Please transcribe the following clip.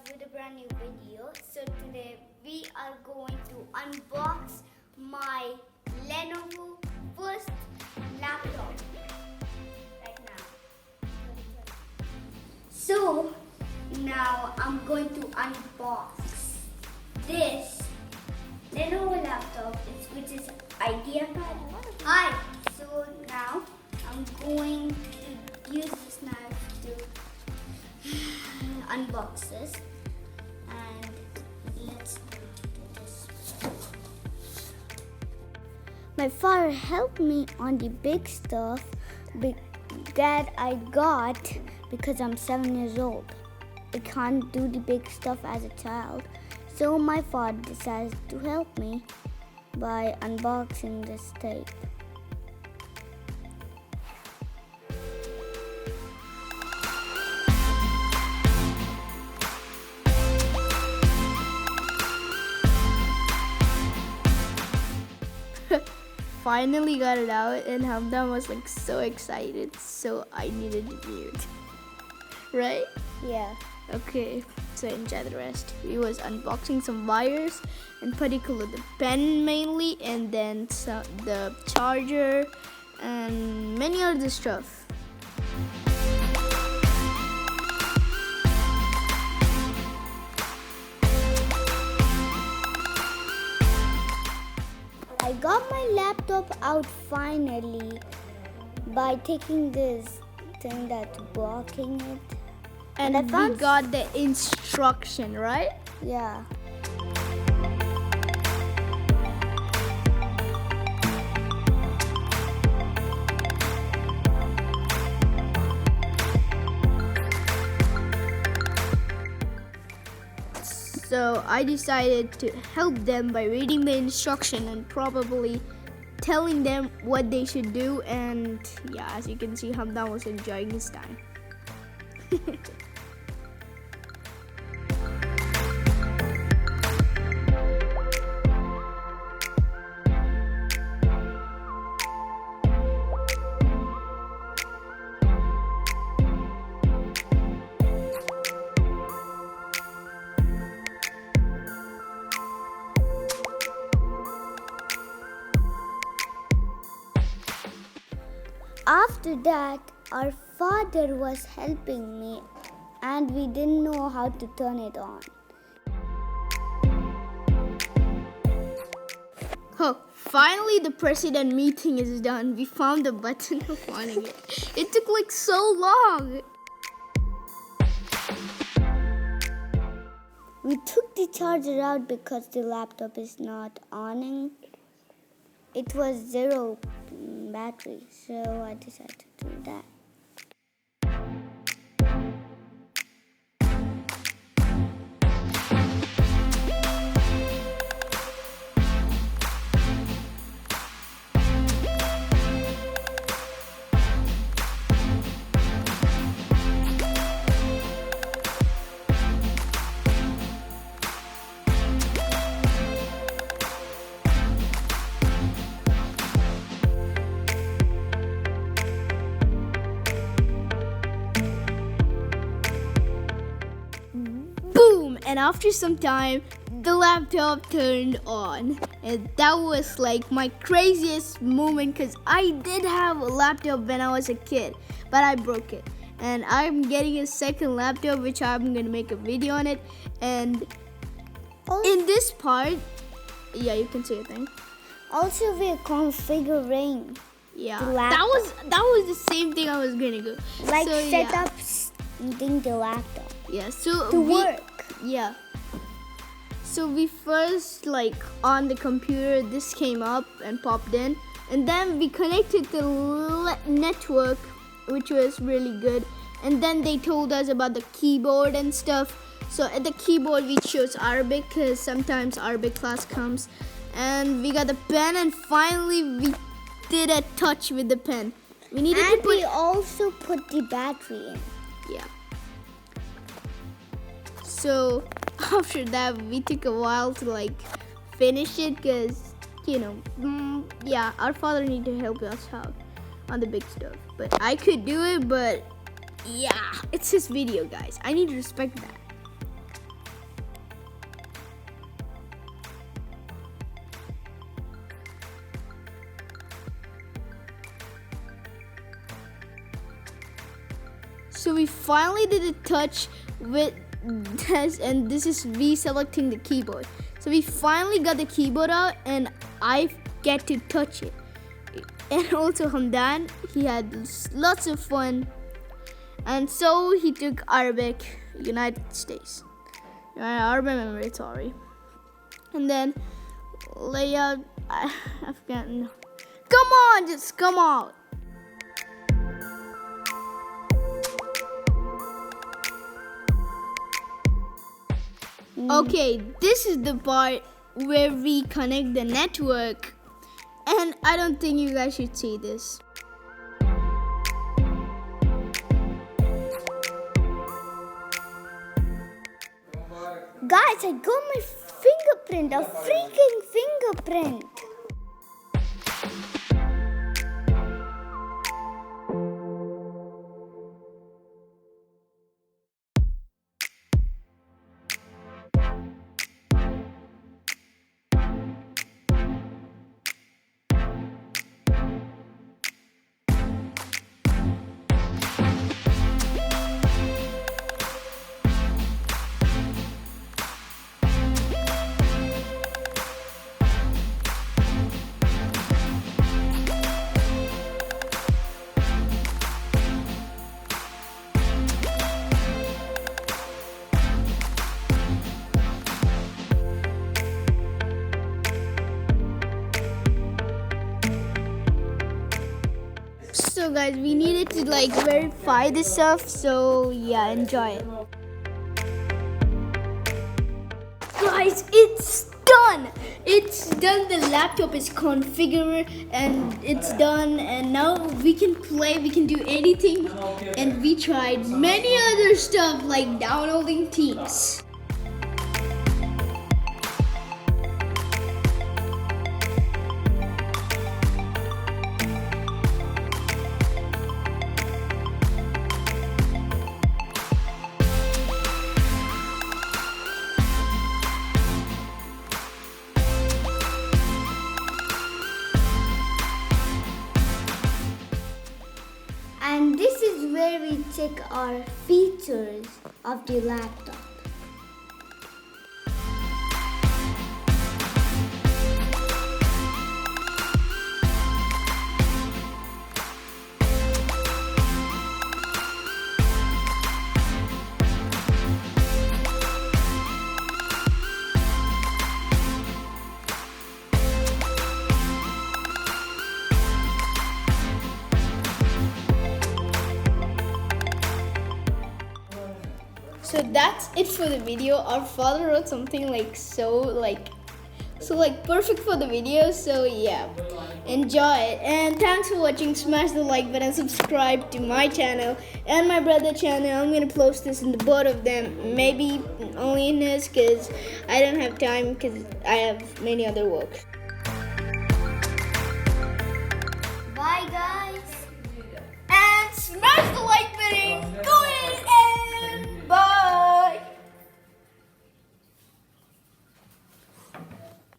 with a brand new video. So today we are going to unbox my Lenovo first laptop right now. So now I'm going to unbox this Lenovo laptop which is Ideapad. Hi. So now I'm going to use this knife to unbox this, and let's do this. My father helped me on the big stuff that I got because I'm 7 years old. I can't do the big stuff as a child, so my father decided to help me by unboxing this tape. Finally got it out, and Hamdan was like so excited, so I needed to mute. Right? Yeah. Okay, so enjoy the rest. We was unboxing some wires, in particular the pen mainly, and then the charger and many other stuff. I got my laptop out finally by taking this thing that's blocking it. And we got the instruction, right? Yeah. So I decided to help them by reading the instruction and probably telling them what they should do. And yeah, as you can see, Hamdan was enjoying his time. After that, our father was helping me and we didn't know how to turn it on. Oh, finally the president meeting is done. We found the button of on it. It took like so long. We took the charger out because the laptop is not on. It was zero battery, so I decided to do that. And after some time, the laptop turned on, and that was like my craziest moment because I did have a laptop when I was a kid, but I broke it, and I'm getting a second laptop which I'm gonna make a video on it. And in this part, yeah, you can say a thing. Also, we're configuring. Yeah, the that was the same thing I was gonna go. Like so, set yeah. up the laptop. Yeah, so to work. Yeah. So we first on the computer, this came up and popped in, and then we connected the network, which was really good. And then they told us about the keyboard and stuff. So at the keyboard we chose Arabic because sometimes Arabic class comes. And we got the pen, and finally we did a touch with the pen. We also put the battery in. Yeah. So after that, we took a while to finish it because, yeah, our father needed to help us out on the big stuff. But I could do it, but yeah, it's his video, guys. I need to respect that. we finally did a touch with this, and this is me selecting the keyboard. So we finally got the keyboard out and I get to touch it. And also Hamdan, he had lots of fun. And so he took Arabic, United States. I remember it, sorry. And then layout, I've gotten. Come on, just come out. Okay, this is the part where we connect the network, and I don't think you guys should see this. Guys, I got my fingerprint, a freaking fingerprint. So guys, we needed to like verify this stuff, so yeah, enjoy it. Guys, it's done! It's done, the laptop is configured and it's done, and now we can play, we can do anything, and we tried many other stuff like downloading Teams. And this is where we check our features of the laptop. So that's it for the video. Our father wrote something so perfect for the video. So yeah, enjoy it, and thanks for watching. Smash the like button, subscribe to my channel and my brother's channel. I'm gonna post this in the both of them, maybe only in his, because I don't have time because I have many other work.